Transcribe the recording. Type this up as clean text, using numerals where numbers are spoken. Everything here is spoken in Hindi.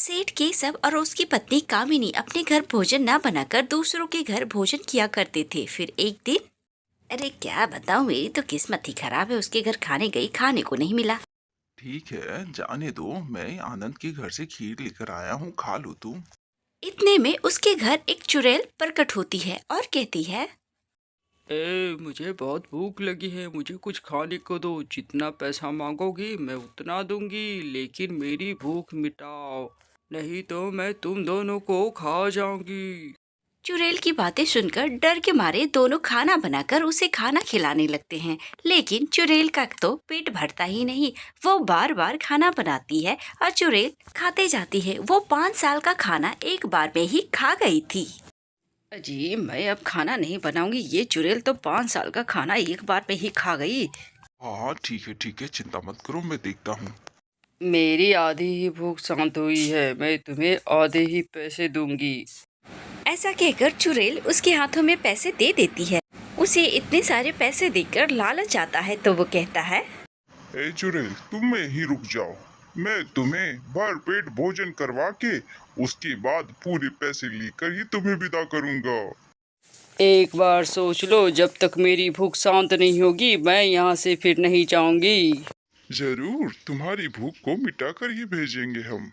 सेठ केशव और उसकी पत्नी कामिनी अपने घर भोजन न बनाकर दूसरों के घर भोजन किया करते थे। फिर एक दिन, अरे क्या बताऊं, मेरी तो किस्मत ही खराब है। उसके घर खाने गई, खाने को नहीं मिला। ठीक है, जाने दो। मैं आनंद के घर से खीर लेकर आया हूँ, खा लो तुम। इतने में उसके घर एक चुड़ैल प्रकट होती है और कहती है, मुझे बहुत भूख लगी है, मुझे कुछ खाने को दो। जितना पैसा मांगोगी मैं उतना दूंगी, लेकिन मेरी भूख मिटाओ, नहीं तो मैं तुम दोनों को खा जाऊंगी। चुड़ैल की बातें सुनकर डर के मारे दोनों खाना बनाकर उसे खाना खिलाने लगते हैं। लेकिन चुड़ैल का तो पेट भरता ही नहीं। वो बार बार खाना बनाती है और चुड़ैल खाते जाती है। वो 5 साल का खाना एक बार में ही खा गई थी। अजी, मैं अब खाना नहीं बनाऊंगी। ये चुड़ैल तो 5 साल का खाना एक बार में ही खा गई। हाँ हाँ, ठीक है, चिंता मत करो, मैं देखता हूँ। मेरी आधी ही भूख शांत हुई है, मैं तुम्हें आधे ही पैसे दूंगी। ऐसा कहकर चुड़ैल उसके हाथों में पैसे दे देती है। उसे इतने सारे पैसे देखकर लालच आता है तो वो कहता है, ए चुड़ैल, तुम में ही रुक जाओ। मैं तुम्हें भर पेट भोजन करवा के उसके बाद पूरे पैसे लेकर ही तुम्हें विदा करूंगा। एक बार सोच लो, जब तक मेरी भूख शांत नहीं होगी मैं यहाँ से फिर नहीं जाऊंगी। जरूर, तुम्हारी भूख को मिटाकर ही भेजेंगे हम।